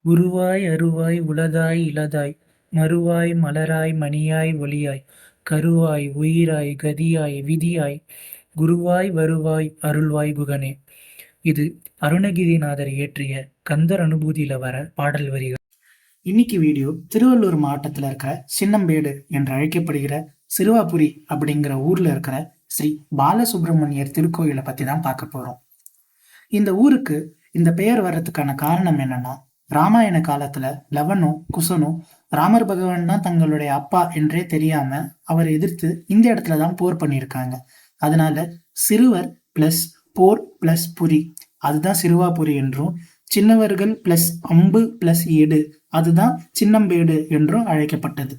உருவாய் அருவாய் உளதாய் இளதாய் மறுவாய் மலராய் மணியாய் ஒளியாய் கருவாய் உயிராய் கதியாய் விதியாய் குருவாய் வருவாய் அருள்வாய் குகனே. இது அருணகிரிநாதர் இயற்றிய கந்தர் அனுபூதியில வர பாடல் வரிகள். இன்னைக்கு வீடியோ திருவள்ளூர் மாவட்டத்தில் இருக்கிற சின்னம்பேடு என்று அழைக்கப்படுகிற சிறுவாபுரி அப்படிங்கிற ஊர்ல இருக்கிற ஸ்ரீ பாலசுப்ரமணியர் திருக்கோயிலை பத்தி தான் பார்க்க போறோம். இந்த ஊருக்கு இந்த பெயர் வர்றதுக்கான காரணம் என்னன்னா, ராமாயண காலத்துல லவனும் குசனும் ராமர் பகவான் தான் தங்களுடைய அப்பா என்றே தெரியாம அவரை எதிர்த்து இந்த இடத்துலதான் போர் பண்ணியிருக்காங்க. அதனால சிறுவர் பிளஸ் போர் பிளஸ் புரி, அதுதான் சிறுவாபுரி என்றும், சின்னவர்கள் பிளஸ் அம்பு பிளஸ் எடு, அதுதான் சின்னம்பேடு என்றும் அழைக்கப்பட்டது.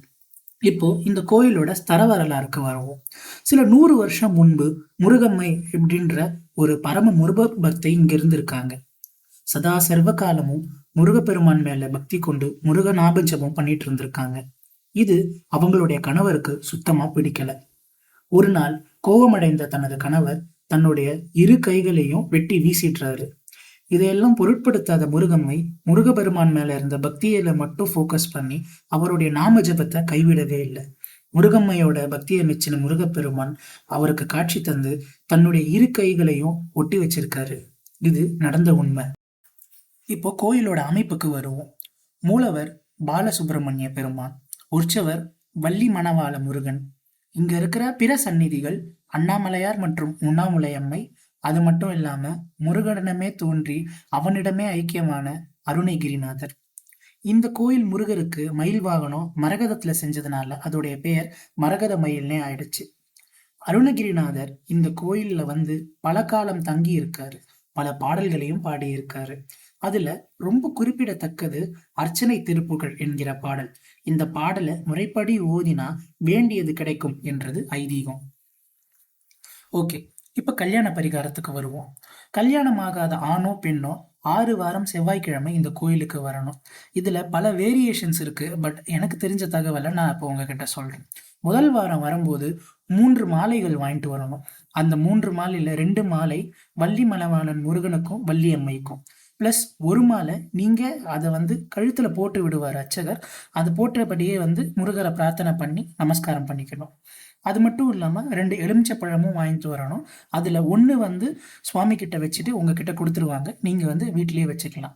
இப்போ இந்த கோயிலோட ஸ்தல வரலாறுக்கு வருவோம். சில 100 வருஷம் முன்பு முருகம்மை அப்படின்ற ஒரு பரம முருக பக்தை இங்க இருந்திருக்காங்க. சதா சர்வ காலமும் முருகப்பெருமான் மேல பக்தி கொண்டு முருக ஞாபகம் பண்ணிட்டு இருந்திருக்காங்க. இது அவங்களுடைய கணவருக்கு சுத்தமா பிடிக்கல. ஒரு நாள் கோபமடைந்த தனது கணவர் தன்னுடைய இரு கைகளையும் வெட்டி வீசிடுறாரு. இதையெல்லாம் பொருட்படுத்தாத முருகம்மை முருகப்பெருமான் மேல இருந்த பக்தியில மட்டும் போக்கஸ் பண்ணி அவருடைய நாம ஜபத்தை கைவிடவே இல்லை. முருகம்மையோட பக்தியை மெச்சின முருகப்பெருமான் அவருக்கு காட்சி தந்து தன்னுடைய இரு கைகளையும் ஒட்டி வச்சிருக்காரு. இது நடந்த உண்மை. இப்போ கோயிலோட அமைப்புக்கு வருவோம். மூலவர் பாலசுப்ரமணிய பெருமான், உற்சவர் வள்ளி மணவாள முருகன். இங்க இருக்கிற பிற சந்நிதிகள் அண்ணாமலையார் மற்றும் உண்ணாமுலையம்மை. அது மட்டும் இல்லாம முருகனிடமே தோன்றி அவனிடமே ஐக்கியமான அருணகிரிநாதர். இந்த கோயில் முருகருக்கு மயில் வாகனம் மரகதத்துல செஞ்சதுனால அதோடைய பெயர் மரகத மயில்னே ஆயிடுச்சு. அருணகிரிநாதர் இந்த கோயில்ல வந்து பல காலம் தங்கி இருக்காரு. பல பாடல்களையும் பாடியிருக்காரு. அதுல ரொம்ப குறிப்பிடத்தக்கது அர்ச்சனை திருப்புகழ் என்கிற பாடல். இந்த பாடலை முறைப்படி ஓதினா வேண்டியது கிடைக்கும் என்றது ஐதீகம். ஓகே, இப்ப கல்யாண பரிகாரத்துக்கு வருவோம். கல்யாணம் ஆகாத ஆணோ பெண்ணோ 6 வாரம் செவ்வாய்க்கிழமை இந்த கோயிலுக்கு வரணும். இதுல பல வேரியேஷன்ஸ் இருக்கு. பட் எனக்கு தெரிஞ்ச தகவலை நான் இப்போ உங்ககிட்ட சொல்றேன். முதல் வாரம் வரும்போது 3 மாலைகள் வாங்கிட்டு வரணும். அந்த 3 மாலையில 2 மாலை வள்ளி மணவாளன் முருகனுக்கும் வள்ளி அம்மைக்கும், பிளஸ் ஒரு மாலை நீங்க அதை வந்து கழுத்துல போட்டு விடுவார் அர்ச்சகர். அது போட்டபடியே வந்து முருகரை பிரார்த்தனை பண்ணி நமஸ்காரம் பண்ணிக்கணும். அது மட்டும் இல்லாம 2 எலுமிச்சை பழமும் வாங்கிட்டு வரணும். அதுல ஒண்ணு வந்து சுவாமி கிட்ட வச்சுட்டு உங்ககிட்ட கொடுத்துருவாங்க. நீங்க வந்து வீட்டிலேயே வச்சுக்கலாம்.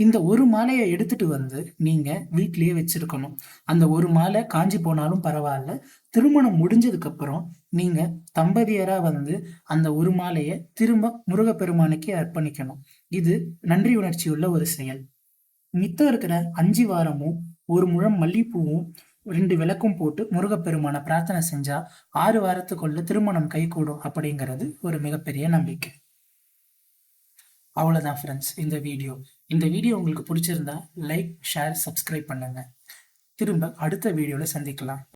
இந்த ஒரு மாலையை எடுத்துட்டு வந்து நீங்க வீட்டிலேயே வச்சிருக்கணும். அந்த ஒரு மாலை காஞ்சி போனாலும் பரவாயில்ல. திருமணம் முடிஞ்சதுக்கு அப்புறம் நீங்க தம்பதியரா வந்து அந்த ஒரு மாலையை திரும்ப முருகப்பெருமானுக்கே அர்ப்பணிக்கணும். இது நன்றி உணர்ச்சி உள்ள ஒரு செயல். மித்தம் இருக்கிற 5 வாரமும் ஒரு முழம் மல்லிப்பூவும் 2 விளக்கும் போட்டு முருகப்பெருமான பிரார்த்தனை செஞ்சா 6 வாரத்துக்குள்ள திருமணம் கைகூடும் அப்படிங்கிறது ஒரு மிகப்பெரிய நம்பிக்கை. அவ்வளவுதான் ஃப்ரெண்ட்ஸ் இந்த வீடியோ உங்களுக்கு பிடிச்சிருந்தா லைக், ஷேர், சப்ஸ்கிரைப் பண்ணுங்க. திரும்ப அடுத்த வீடியோல சந்திக்கலாம்.